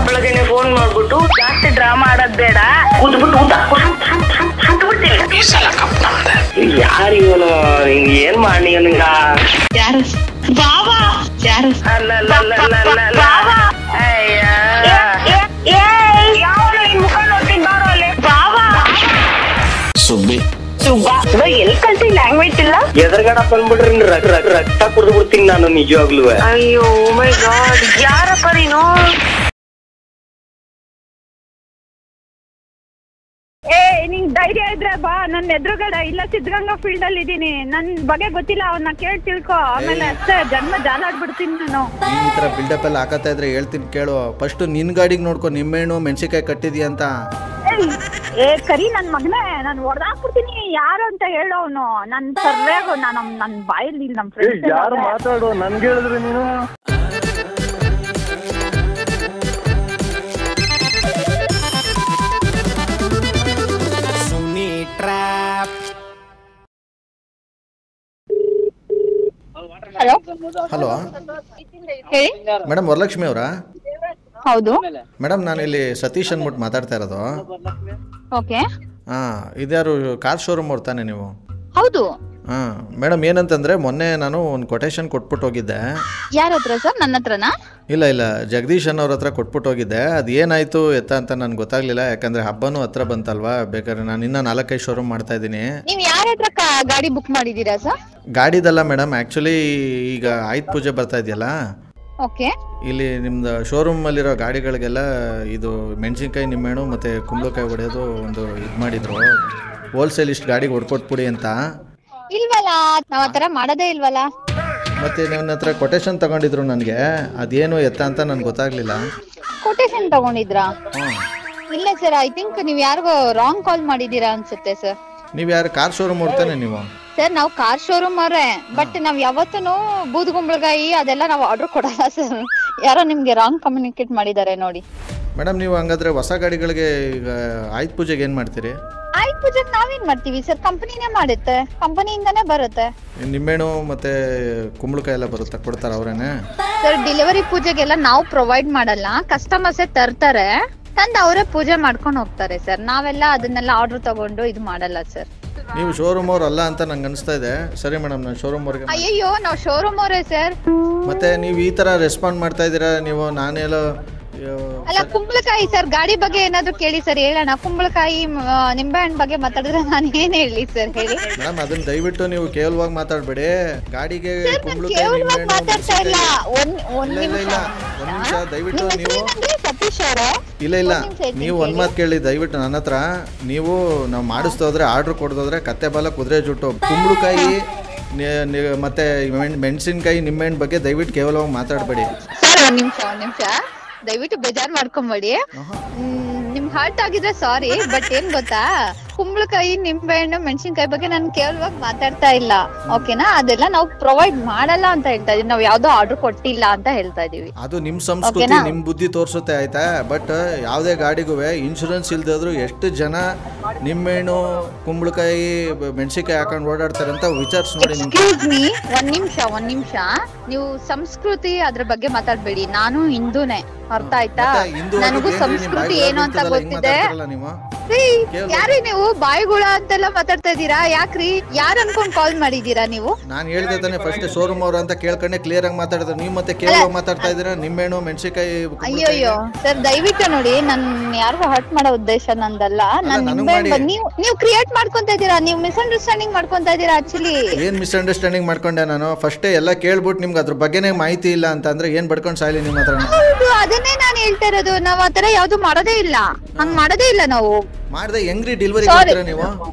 ಬೆಳಗ್ಗೆನೆ ಫೋನ್ ಮಾಡ್ಬಿಟ್ಟು ಜಾಸ್ತಿ ಡ್ರಾಮಾ ಆಡೋದ್ ಬೇಡ, ಕೂತ್ಬಿಟ್ಟು ಊಟ ಸುಟ್ಬಿಡ್ತೀನಿ. ಯಾರು ಇವನು? ಏನ್ ಮಾಡಿ ಇವನಿಗ? ಯಾರು ಬಾಬಾ? ಯಾರು? ಸುಬ್ಬಿ ಎಲ್ಲಿ ಕಲ್ತಿ ಲ್ಯಾಂಗ್ವೇಜ್ ಇಲ್ಲ? ಎದುರುಗಡೆ ಬಂದ್ಬಿಡ್ರಿ ರಕ್ತ ಕುಡಿದು ಬಿಡ್ತೀನಿ ನಾನು ನಿಜವಾಗ್ಲೂ. ಅಯ್ಯೋ ಮೈ ಗಾಡ್, ಯಾರಪ್ಪ ನೀನು? ನಿಂಗ್ ಧೈರ್ಯ ಇದ್ರೆ ಬಾ, ನನ್ನ ಎದುರುಗಡೆ ಇಲ್ಲ ಸಿದ್ಧಗಂಗಾ ಫೀಲ್ಡ್ ಅಲ್ಲಿ ಇದೀನಿ. ನನ್ ಬಗ್ಗೆ ಗೊತ್ತಿಲ್ಲ, ಅವನ್ನ ಕೇಳಿ ತಿಳ್ಕೊ. ಆಮೇಲೆ ಅಷ್ಟೇ ಜನ್ಮ ಜಾಲಾಡ್ಬಿಡ್ತೀನಿ ನಾನು. ನೀನ್ ಈ ತರ ಬಿಲ್ಡಪ್ ಎಲ್ಲ ಹಾಕತ್ತಾ ಇದ್ರೆ ಹೇಳ್ತೀನಿ ಕೇಳು. ಫಸ್ಟ್ ನಿನ್ ಗಾಡಿಗೆ ನೋಡ್ಕೊ, ನಿಮ್ಮೆಣ್ಣು ಮೆಣಸಿನ್ಕಾಯಿ ಕಟ್ಟಿದ್ಯಾ ಅಂತ. ಕರಿ ನನ್ ಮಗನೇ, ನಾನು ಹೊಡೆದಾಕ್ಬಿಡ್ತೀನಿ. ಯಾರು ಅಂತ ಹೇಳು ಅವನು. ನನ್ ಸರ್ವೇಗು ನನ್ ಬಾಯಲ್ಲಿ ನಮ್ ಫ್ರೆಂಡ್ಸ್ ಯಾರು ಮಾತಾಡು, ನನ್ಗೆ ಹೇಳಿದ್ರೆ ನೀನು. ಹಲೋ ಹಲೋ ಹೇಳಿ. ಮೇಡಮ್ ವರಲಕ್ಷ್ಮಿ ಅವರಾ? ಹೌದು. ಮೇಡಮ್ ನಾನು ಇಲ್ಲಿ ಸತೀಶ್ ಅಂದ್ಬಿಟ್ಟು ಮಾತಾಡ್ತಾ ಇರೋದು. ಓಕೆ. ಹಾಂ, ಇದ್ಯಾರು ಕಾರ್ ಶೋರೂಮ್ ಅವ್ರು ತಾನೆ ನೀವು? ಹೌದು. ಹಾಂ ಮೇಡಮ್, ಏನಂತಂದರೆ ಮೊನ್ನೆ ನಾನು ಒಂದು ಕೊಟೇಶನ್ ಕೊಟ್ಬಿಟ್ಟು ಹೋಗಿದ್ದೆ. ಯಾರ ಹತ್ರ ಸರ್? ನನ್ನ ಹತ್ರನಾ? ಇಲ್ಲ ಜಗದೀಶ್ ಅನ್ನೋರ ಹತ್ರ ಕೊಟ್ಬಿಟ್ಟು ಹೋಗಿದ್ದೆ. ಅದು ಏನಾಯಿತು ಎತ್ತ ಅಂತ ನನಗೆ ಗೊತ್ತಾಗಲಿಲ್ಲ, ಯಾಕಂದರೆ ಹಬ್ಬನೂ ಹತ್ರ ಬಂತಲ್ವಾ. ಬೇಕಾದ್ರೆ ನಾನು ಇನ್ನೂ 4-5 ಶೋರೂಮ್ ಮಾಡ್ತಾ ಇದ್ದೀನಿ. ನೀವು ಯಾರ ಹತ್ರ ಗಾಡಿ ಬುಕ್ ಮಾಡಿದ್ದೀರಾ ಸರ್? ಗಾಡಿದಲ್ಲ ಮೇಡಮ್, ಆ್ಯಕ್ಚುಲಿ ಈಗ ಆಯುಧ ಪೂಜೆ ಬರ್ತಾ ಇದೆಯಲ್ಲ, ಓಕೆ. ಇಲ್ಲಿ ನಿಮ್ದು ಶೋರೂಮಲ್ಲಿರೋ ಗಾಡಿಗಳಿಗೆಲ್ಲ ಇದು ಮೆಣಸಿನ್ಕಾಯಿ, ನಿಂಬೆಹಣ್ಣು ಮತ್ತು ಕುಂಬಳಕಾಯಿ ಹೊಡೆಯೋದು ಒಂದು ಇದು ಮಾಡಿದರು. ಹೋಲ್ಸೇಲ್ ಇಷ್ಟು ಗಾಡಿಗೆ ಹೊಡ್ಕೊಟ್ಬಿಡಿ ಅಂತ. ಇಲ್ವಲ್ಲ, ನಾವ್ ಆತರ ಮಾಡೋದೇ ಇಲ್ವಲ್ಲ. ಮತ್ತು ನನ್ನ ಹತ್ರ ಕೊಟೇಶನ್ ತಗೊಂಡಿದ್ರು ನನಗೆ, ಅದೇನು ಎತ್ತ ಅಂತ ನನಗೆ ಗೊತ್ತಾಗಲಿಲ್ಲ. ಕೊಟೇಶನ್ ತಗೊಂಡಿದ್ರಾ? ಹಾಂ. ಇಲ್ಲ ಸರ್, ಐ ಥಿಂಕ್ ನೀವು ಯಾರಿಗೋ ರಾಂಗ್ ಕಾಲ್ ಮಾಡಿದ್ದೀರಾ ಅನ್ಸುತ್ತೆ ಸರ್. ನೀವು ಯಾರು ಕಾರ್ ಶೋರೂಮ್ ಹೊಡ್ತಾನೆ ನೀವು? ಸರ್, ನಾವು ಕಾರ್ ಶೋರೂಮ್ ಅವರೇ, ಬಟ್ ನಾವ್ ಯಾವತ್ತೂ ಬೂದ್ಗುಂಬಳಕಾಯಿ ಅದೆಲ್ಲ ನಾವು ಆರ್ಡರ್ ಕೊಡಲ್ಲ ಸರ್. ಯಾರೋ ನಿಮ್ಗೆ ರಾಂಗ್ ಕಮ್ಯುನಿಕೇಟ್ ಮಾಡಿದ್ದಾರೆ ನೋಡಿ. ಮೇಡಮ್, ನೀವು ಹಂಗಾದ್ರೆ ಹೊಸ ಗಾಡಿಗಳಿಗೆ ಈಗ ಆಯುಧ ಪೂಜೆಗೆ ಏನು ಮಾಡ್ತೀರಿ? ಆಯುಧ ಪೂಜೆಗೆ ನಾವೇನ್ ಮಾಡ್ತೀವಿ ಸರ್? ಕಂಪನಿನೇ ಮಾಡುತ್ತೆ, ಕಂಪನಿಯಿಂದಾನೇ ಬರುತ್ತೆ. ನಿಂಬೆಹಣ್ಣು ಮತ್ತೆ ಕುಂಬಳಕಾಯಿ ಎಲ್ಲ ಬರುತ್ತೆ, ಕೊಡ್ತಾರೆ ಅವರೇನೆ? ಸರ್, ಡೆಲಿವರಿ ಪೂಜೆಗೆಲ್ಲ ನಾವು ಪ್ರೊವೈಡ್ ಮಾಡಲ್ಲ, ಕಸ್ಟಮರ್ಸೇ ತರ್ತಾರೆ, ತಂದು ಅವರೇ ಪೂಜೆ ಮಾಡ್ಕೊಂಡು ಹೋಗ್ತಾರೆ ಸರ್. ನಾವೆಲ್ಲ ಅದನ್ನೆಲ್ಲ ಆರ್ಡರ್ ತಗೊಂಡು ಇದು ಮಾಡಲ್ಲ ಸರ್. ನೀವು ಶೋರೂಮ್ ಅವ್ರು ಅಲ್ಲ ಅಂತ ನಂಗೆ ಅನಿಸ್ತಾ ಇದೆ. ಸರಿ ಮೇಡಮ್, ನಾನು ಶೋರೂಮ್ ಅವ್ರಿಗೆ. ಅಯ್ಯೋ, ನಾವು ಶೋರೂಮ್ ಅವರೇ ಸರ್. ಮತ್ತೆ ನೀವು ಈ ತರ ರೆಸ್ಪಾಂಡ್ ಮಾಡ್ತಾ ಇದ್ದೀರಾ ನೀವು. ನಾನೆಲ್ಲ ಅಲ್ಲ, ಕುಂಬಳಕಾಯಿ ಸರ್, ಗಾಡಿ ಬಗ್ಗೆ ಏನಾದ್ರು ಕೇಳಿ ಸರ್, ಹೇಳೋಣ. ಕುಂಬಳಕಾಯಿ ನಿಂಬೆಹಣ್ಣು ಬಗ್ಗೆ ಮಾತಾಡಿದ್ರೆ ನಾನು ಏನ್ ಹೇಳಿ ಸರ್, ಹೇಳಿ. ಮೇಡಮ್, ಅದನ್ನ ದಯವಿಟ್ಟು ನೀವು ಕೇವಲವಾಗಿ ಮಾತಾಡ್ಬೇಡಿ. ಗಾಡಿಗೆ ಕುಂಬಳಕಾಯಿ, ನಿಂಬೆಹಣ್ಣು, ಮಾತಾಡ್ತಾ ಇಲ್ಲ. ಒಂದ್ ನಿಮಿಷ ದಯವಿಟ್ಟು ನೀವು. ಸತೀಶ್ ಅವರೇ, ಇಲ್ಲ ನೀವು ಒಂದ್ ಮಾತು ಕೇಳಿ ದಯವಿಟ್ಟು ನನ್ನ ಹತ್ರ. ನೀವು ನಾವು ಮಾಡಿಸ್ತೋದ್ರೆ ಆರ್ಡರ್ ಕೊಡೋದ್ರೆ ಕತ್ತೆ ಬಾಲ ಕುದುರೆ ಜುಟ್ಟು. ಕುಂಬಳಕಾಯಿ ಮತ್ತೆ ಮೆಣಸಿನ್ಕಾಯಿ, ನಿಂಬೆಹಣ್ಣು ಬಗ್ಗೆ ದಯವಿಟ್ಟು ಕೇವಲವಾಗಿ ಮಾತಾಡಬೇಡಿ. ಒಂದ್ ನಿಮಿಷ ದಯವಿಟ್ಟು ಬೇಜಾರ್ ಮಾಡ್ಕೊಂಬೇಡಿ. ನಿಮ್ ಹರ್ಟ್ ಆಗಿದ್ರೆ ಸಾರಿ, ಬಟ್ ಏನ್ ಗೊತ್ತಾ, ಕುಂಬಳಕಾಯಿ, ನಿಂಬೆಹಣ್ಣು, ಮೆಣಸಿನ್ಕಾಯಿ ಬಗ್ಗೆ ನಾನು ಕೇವಲವಾಗಿ ಮಾತಾಡ್ತಾ ಇಲ್ಲ, ಓಕೆನಾ? ಅದೆಲ್ಲ ನಾವು ಪ್ರೊವೈಡ್ ಮಾಡಲ್ಲ ಅಂತ ಹೇಳ್ತಾ ಇದೀವಿ. ನಾವು ಯಾವ್ದೋ ಆರ್ಡರ್ ಕೊಟ್ಟಿಲ್ಲ ಅಂತ ಹೇಳ್ತಾ ಇದೀವಿ. ಅದು ನಿಮ್ ಸಂಸ್ಕೃತಿ, ನಿಮ್ ಬುದ್ಧಿ ತೋರ್ಸುತ್ತೆ, ಆಯ್ತಾ? ಬಟ್ ಯಾವ್ದೇ ಗಾಡಿಗೂ ಇನ್ಶೂರೆನ್ಸ್ ಇಲ್ದಾದ್ರು ಎಷ್ಟು ಜನ ನಿಂಬೆಹಣ್ಣು, ಕುಂಬಳಕಾಯಿ, ಮೆಣಸಿನ್ಕಾಯಿ ಹಾಕೊಂಡು ಓಡಾಡ್ತಾರೆ ಅಂತ ವಿಚಾರಿಸಿ ನೋಡಿ. ಒಂದ್ ನಿಮಿಷ ನೀವು ಸಂಸ್ಕೃತಿ ಅದ್ರ ಬಗ್ಗೆ ಮಾತಾಡ್ಬೇಡಿ. ನಾನು ಹಿಂದೂನೇ, ಅರ್ಥ ಆಯ್ತಾ? ನನಗೂ ಸಂಸ್ಕೃತಿ ಏನು ಅಂತ ಗೊತ್ತಿದೆ. ಯಾರೀ ನೀವು ಬಾಯಿಗುಳ ಅಂತೆಲ್ಲ ಮಾತಾಡ್ತಾ ಇದ್ದೀರಾ? ಯಾಕ್ರಿ? ಯಾರು ಅನ್ಕೊಂಡ್ ಕಾಲ್ ಮಾಡಿದೀರಾ ನೀವು? ನಾನು ಹೇಳ್ದೆ ತಾನೆ ಫಸ್ಟ್ ಶೋರೂಮ್ ಅವ್ರ ಅಂತ ಕೇಳ್ಕೊಂಡೆ ಕ್ಲಿಯರ್ ಆಗಿ ಮಾತಾಡಿದ್ರೆ, ನೀವು ಮತ್ತೆ ಕೇವಲ ಮಾತಾಡ್ತಾ ಇದ್ದೀರಾ. ನಿಂಬೆಹಣ್ಣು, ಮೆಣಸಿನ್ಕಾಯಿ. ಅಯ್ಯೋ ಸರ್, ದಯವಿಟ್ಟು ನೋಡಿ, ನನ್ ಯಾರಿಗೂ ಹರ್ಟ್ ಮಾಡೋ ಉದ್ದೇಶ ನಂದಲ್ಲ. ನೀವು ಕ್ರಿಯೇಟ್ ಮಾಡ್ಕೊಂತ ಇದ್ದೀರಾ, ನೀವು ಮಿಸ್ಅಂಡರ್ಸ್ಟ್ಯಾಂಡಿಂಗ್ ಮಾಡ್ಕೊಂತ ಇದ್ದೀರಾ. ಆಕ್ಚುಲಿ ಏನ್ ಮಿಸ್ಅಂಡರ್ಸ್ಟ್ಯಾಂಡಿಂಗ್ ಮಾಡ್ಕೊಂಡೆ ನಾನು? ಫಸ್ಟೇ ಎಲ್ಲ ಕೇಳ್ಬಿಟ್ಟು ನಿಮ್ಗೆ ಅದ್ರ ಬಗ್ಗೆನೇ ಮಾಹಿತಿ ಇಲ್ಲ ಅಂತ ಅಂದ್ರೆ ಏನ್ ಬಡ್ಕೊಂಡ್ ಸಾಯ್ಲಿ ನಿಮ್ಮ ಹತ್ರ? ಅದನ್ನೇ ನಾನು ಹೇಳ್ತಾ ಇರೋದು. ನಾವ್ ಆತರ ಯಾವ್ದು ಮಾಡೋದೇ ಇಲ್ಲ, ಹಂಗ್ ಮಾಡೋದೇ ಇಲ್ಲ ನಾವು. ಮಾಡ್ದೆ ಹೆಂಗ್ರಿ ಡೆಲಿವರಿ ಕೊಡ್ತೀರಾ ನೀವು?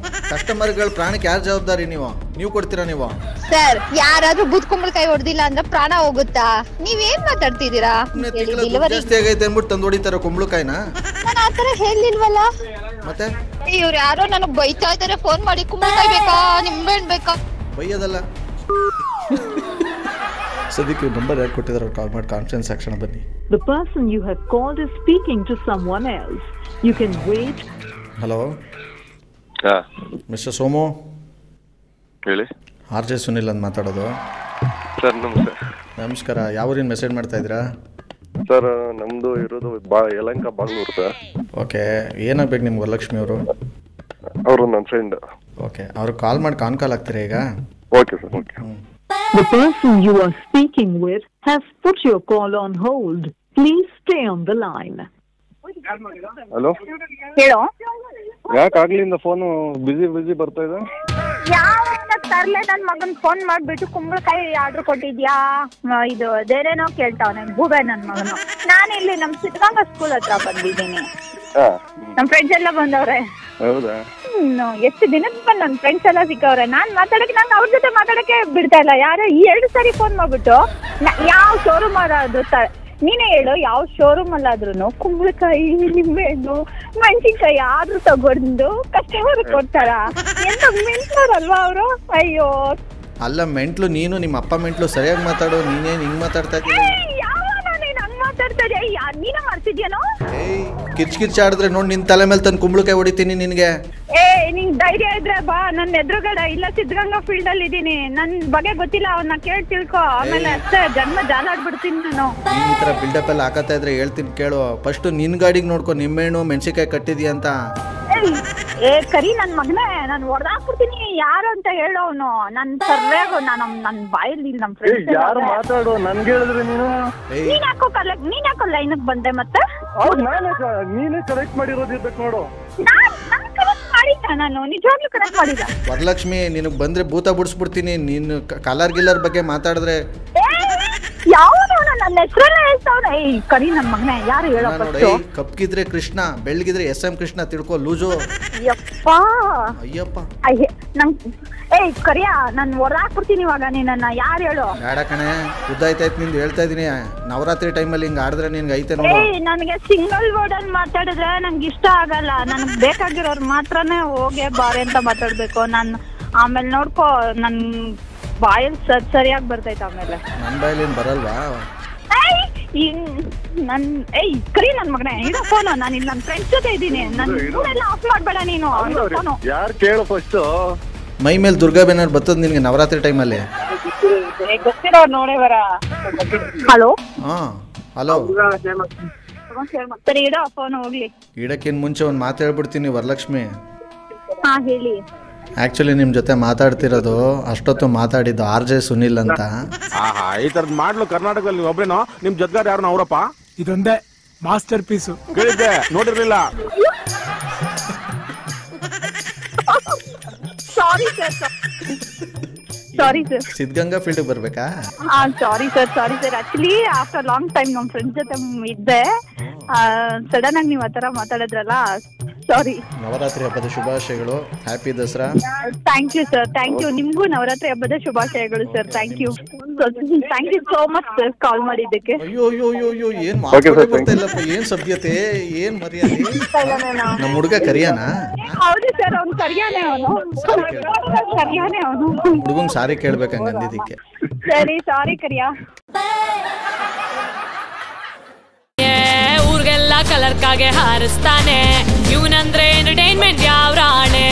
ಕಸ್ಟಮರ್ಗಳ ಪ್ರಾಣಕ್ಕೆ ಯಾರು ಜವಾಬ್ದಾರಿ? ನೀವು ಕೊಡ್ತೀರಾ ನೀವು? ಸರ್, ಯಾರಾದ್ರೂ ಬೂದ್ ಕುಂಬಳಕಾಯಿ ಹೊಡೆದಿಲ್ಲ ಅಂದ್ರೆ ಪ್ರಾಣ ಹೋಗುತ್ತಾ? ನೀವೇನ್ ಮಾತಾಡ್ತಿದ್ದೀರಾ? ಜಾಸ್ತಿ ಆಗೈತೆ ಅಂದ್ಬಿಟ್ಟು ತಂದು ಹೊಡಿತಾರ ಕುಂಬಳಕಾಯಿನ? ನಾನು ಆತರ ಹೇಳಿಲ್ವಲ್ಲ. ಮತ್ತೆ ಇವ್ರು ಯಾರೋ ನನಗ್ ಬೈತಾ ಇದಾರೆ ಫೋನ್ ಮಾಡಿ. ಕುಂಬಳಕಾಯಿ ಬೇಕಾ, ನಿಂಬೆಹಣ್ಣು ಬೇಕಾ? ಬೈಯೋದಲ್ಲ. ಸದ್ಯಕ್ಕೆ ನಂಬರ್ ಯಾರು ಕೊಟ್ಟಿದ್ದಾರೆ ಕಾಲ್ ಮಾಡಿ ಕಾನ್ಫರೆನ್ಸ್ ಆಕ್ಷನ್ ಬನ್ನಿ. The person you have called is speaking to someone else. You can wait. Hello mister Somu ಹೇಳಿ. RJ ಸುನಿಲ್ ಅಂತ ಮಾತಾಡೋದು ಸರ್. ನಮಸ್ಕಾರ. ನಮಸ್ಕಾರ. ಯಾವೂರಿನ ಮೆಸೇಜ್ ಮಾಡ್ತಾ ಇದ್ದೀರಾ? ಸರ್ ನಮ್ದು ಇರೋದು ಯಲಹಂಕ ಬಾಗ್ಲೂರು ಸರ್. ಓಕೆ, ಏನಾಗ್ಬೇಕು ನಿಮ್ಗೆ ವರಲಕ್ಷ್ಮಿ ಅವರು? ಅವರು ನನ್ನ ಫ್ರೆಂಡ್. ಓಕೆ, ಅವ್ರಿಗೆ ಕಾಲ್ ಮಾಡಿ ಕಾಲ್ ಆಗ್ತೀರಾ ಈಗ? Okay sir, okay. The person you are speaking with has put your call on hold. Please stay on the line. Hello, ಹೇಳೋ. ಯಾಕೆ ಆಗ್ಲಿಂದ ಫೋನು ಬಿಸಿ ಬರ್ತಾ ಇದೆ? ಯಾವ ತರ್ಲೆ ನನ್ ಮಗನ್ ಫೋನ್ ಮಾಡ್ಬಿಟ್ಟು ಕುಂಬಳಕಾಯಿ ಆರ್ಡರ್ ಕೊಟ್ಟಿದ್ಯಾ ಇದು ಅದೇನೇನೋ ಕೇಳ್ತಾವನೆ ಗೂಬೆ ನನ್ ಮಗನು. ನಾನಿಲ್ಲಿ ನಮ್ ಸಿದ್ಧಗಂಗಾ ಸ್ಕೂಲ್ ಹತ್ರ ಬಂದಿದ್ದೀನಿ. ನಮ್ ಫ್ರೆಂಡ್ಸ್ ಎಲ್ಲ ಬಂದವ್ರೆ. ಹೌದಾ? ಎಷ್ಟು ದಿನದ ಬಂದ್ ನನ್ ಫ್ರೆಂಡ್ಸ್ ಎಲ್ಲ ಸಿಕ್ಕವ್ರೆ. ನಾನ್ ನಂಗೆ ಅವ್ರ ಜೊತೆ ಮಾತಾಡಕ್ಕೆ ಬಿಡ್ತಾ ಇಲ್ಲ. ಯಾರೋ 2 ಸಾರಿ ಫೋನ್ ಮಾಡ್ಬಿಟ್ಟು ಯಾವ ಶೋರೂಮ್ ಅದು ನೀನೇ ಹೇಳು, ಯಾವ ಶೋರೂಮ್ ಅಲ್ಲಾದ್ರೂ ಕುಂಬಳಕಾಯಿ, ನಿಂಬೆಹಣ್ಣು, ಮೆಣಸಿನ್ಕಾಯಿ ಆದ್ರೂ ತಗೊಂಡು ಕಸ್ಟಮರ್ ಕೊಡ್ತಾರ? ಎಂತ ಮೆಂಟ್ಲರಲ್ವಾ ಅವರು? ಅಯ್ಯೋ, ಅಲ್ಲ ಮೆಂಟ್ಲು ನೀನು, ನಿಮ್ಮ ಅಪ್ಪ ಮೆಂಟ್ಲು. ಸರಿಯಾಗಿ ಮಾತಾಡು. ನೀನೇನು ಹಿಂಗ್ ಮಾತಾಡ್ತಾ ಇದ್ದೀಯ? ನೀನ ಮಾಡ್ತಿದ್ಯೇನೋ? ಕಿರ್ಚಾಡಿದ್ರೆ ನೋಡಿ ನಿನ್ ತಲೆ ಮೇಲೆ ತಂದು ಕುಂಬಳಕಾಯಿ ಹೊಡಿತೀನಿ ನಿನ್ಗೆ. ನಿಂಗ್ ಧೈರ್ಯ ಇದ್ರೆ ಬಾ ನನ್ನ ಎದುರುಗಡೆ. ಇಲ್ಲ ಸಿದ್ಧಗಂಗಾ ಫೀಲ್ಡ್ ಅಲ್ಲಿ ಇದೀನಿ. ನನ್ ಬಗ್ಗೆ ಗೊತ್ತಿಲ್ಲ, ಅವನ್ನ ಕೇಳಿ ತಿಳ್ಕೊ. ಆಮೇಲೆ ಅಷ್ಟೇ ಜನ್ಮ ಜಾಲಾಡ್ಬಿಡ್ತೀನಿ ನಾನು. ಈ ತರ ಬಿಲ್ಡಪ್ ಎಲ್ಲ ಹಾಕತ್ತಾ ಇದ್ರೆ ಹೇಳ್ತೀನಿ ಕೇಳು. ಫಸ್ಟ್ ನಿನ್ ಗಾಡಿಗೆ ನೋಡ್ಕೊ, ನಿಂಬೆಹಣ್ಣು ಮೆಣಸಿನ್ಕಾಯಿ ಕಟ್ಟಿದ್ಯಾ ಅಂತ. ಕರಿ ನನ್ ಮಗನೇ, ನಾನು ಹೊಡೆದಾಕ್ಬಿಡ್ತೀನಿ. ಯಾರು ಅಂತ ಹೇಳೋ ಅವನು. ನನ್ ಸರ್ವೇಗು ನನ್ ಬಾಯಲ್ಲಿ ನಮ್ ಫ್ರೆಂಡ್ಸ್ ಯಾರು ಮಾತಾಡು, ನನ್ಗೆ ಹೇಳಿದ್ರೆ ನೀನು. ನೀನ್ ಯಾಕೋ ಲೈನ್ ಬಂದೆ ಮತ್ತೆ? ನೀನೇ ಕರೆಕ್ಟ್ ಮಾಡಿರೋದು ಇರ್ಬೇಕು ನೋಡು. ನಾನು ನಿಜವಾಗ್ಲೂ ಕರೆಕ್ಟ್ ಮಾಡಿಲ್ಲ. ವರಲಕ್ಷ್ಮಿ, ನಿನಗ್ ಬಂದ್ರೆ ಭೂತ ಬಿಡಿಸ್ಬಿಡ್ತೀನಿ. ನೀನು ಕಲರ್ ಗಿಲ್ಲರ್ ಬಗ್ಗೆ ಮಾತಾಡಿದ್ರೆ ಯಾವನು ನನ್ನ ಹೆಸರನ್ನ ಹೇಳ್ತಾವನ? ಕರಿ ನನ್ ಮಗನೇ, ಯಾರು ಹೇಳೋ? ಕಪ್ಗಿದ್ರೆ ಕೃಷ್ಣ, ಬೆಳ್ಳಗಿದ್ರೆ SM ಕೃಷ್ಣ ತಿಳ್ಕೊ. ಲೂಜು. ಅಯ್ಯಪ್ಪ ಕರಿಯಾ, ನಾನ್ ಹೊರಾಕ್ಬಿಡ್ತೀನಿ ಇವಾಗ ನಿನ್ನ. ಯಾರು ಹೇಳು? ಬೇಡ ಕಣೆ, ಉದ್ದಾಯ್ತಾಯ್ತು ನಿಂದು. ಹೇಳ್ತಾ ಇದೀನಿ, ನವರಾತ್ರಿ ಟೈಮಲ್ಲಿ ಹಿಂಗ್ ಆಡಿದ್ರೆ ನಿನ್ಗೆ ಐತೆ ನೋಡು. ನನಗೆ ಸಿಂಗಲ್ ವರ್ಡ್ ಅಲ್ಲಿ ಮಾತಾಡಿದ್ರೆ ನಂಗೆ ಇಷ್ಟ ಆಗಲ್ಲ. ನನಗ್ ಬೇಕಾಗಿರೋರು ಮಾತ್ರನೇ ಹೋಗಿ ಬಾರೆ ಅಂತ ಮಾತಾಡ್ಬೇಕು. ಆಮೇಲೆ ನೋಡ್ಕೋ, ನನ್ ಬಾಯಲ್ಲಿ ಸರಿಯಾಗಿ ಬರ್ತೈತೆ. ಆಮೇಲೆ ನನ್ ಬಾಯಲ್ಲಿ ಬರಲ್ವಾ? ಕರಿ ನನ್ ಮಗನೇ, ಇಡೋ ಫೋನು. ನಾನು ಇಲ್ಲಿ ನನ್ನ ಫ್ರೆಂಡ್ಸ್ ಜೊತೆ ಇದ್ದೀನಿ. ನನ್ನ ಆಫ್ ಮಾಡ್ಬೇಡ ನೀನು. ಯಾರು ಕೇಳು ಫಸ್ಟ್. ಮೈ ಮೇಲೆ ದುರ್ಗಾ ಬೇನಾರ್ ಬರ್ತದ ನಿನ್ಗೆ ನವರಾತ್ರಿ ಟೈಮಲ್ಲಿ? ಗೊತ್ತಿರೋ ನೋಡೇ ಬರ. ಹಲೋ. ಹಲೋ. ಸರಿ, ಇಡೋ ಫೋನ್ ಹೋಗ್ಲಿ. ಇಡಕ್ಕಿನ್ ಮುಂಚೆ ಒಂದು ಮಾತು ಹೇಳ್ಬಿಡ್ತೀನಿ ವರಲಕ್ಷ್ಮಿ. ಹೇಳಿ. ಆಕ್ಚುಲಿ ನಿಮ್ ಜೊತೆ ಮಾತಾಡ್ತಿರೋದು ಅಷ್ಟೊತ್ತು ಮಾತಾಡಿದ್ದು RJ ಸುನಿಲ್ ಅಂತ. ಈ ತರದ್ ಮಾಡ್ಲು ಕರ್ನಾಟಕದಲ್ಲಿ ಒಬ್ರೇನೋ? ನಿಮ್ ಜೊತೆಗಾರ ಯಾರು? ಅವರಪ್ಪ ಇದೊಂದೇ ಮಾಸ್ಟರ್ ಪೀಸು. ಕೇಳಿದ್ದೆ, ನೋಡಿರ್ಲಿಲ್ಲ. Sorry sir. ಸಿದ್ಧಗಂಗಾ ಫೀಲ್ಡ್ ಬರ್ಬೇಕಾ? Sorry sir. Actually after long time ನಮ್ ಫ್ರೆಂಡ್ಸ್ ಜೊತೆ ಇದ್ದೆ. ಸಡನ್ ಆಗಿ ನೀವ್ ಆತರ ಮಾತಾಡಿದ್ರಲ್ಲ, ಸಾರಿ. ನವರಾತ್ರಿ ಹಬ್ಬದ ಶುಭಾಶಯಗಳು. Happy Dasara. Thank you sir. Thank you. ನಿಮ್ಗೂ ನವರಾತ್ರಿ ಹಬ್ಬದ ಶುಭಾಶಯಗಳು sir. Thank you so much sir call ಮಾಡಿದ್ದಕ್ಕೆ. ಅಯ್ಯೋ ಏನ್ ಮಾತಾಡ್ತಾ ಇಲ್ಲಪ್ಪ. ಏನ್ ಸಭ್ಯತೆ, ಏನ್ ಮರ್ಯಾದೆ. ನಮ್ಮ ಹುಡುಗ ಕರಿಯಾನ? ಹೌದು ಸರ್, ಅವ್ನು ಕರಿಯಾನೆ. ಅವನು ಹುಡುಗಂಗ್ ಸಾರಿ ಕೇಳ್ಬೇಕಂಗ ಅಂದಿದ್ದಕ್ಕೆ. ಸರಿ, ಸಾರಿ ಕರಿಯಾ. ಊರ್ಗೆಲ್ಲ ಕಲರ್ಕಾಗೆ ಹಾರಿಸ್ತಾನೆ ಇವನಂದ್ರೆ ಎಂಟರ್ಟೈನ್ಮೆಂಟ್ ಯಾವ ರಾಣೆ.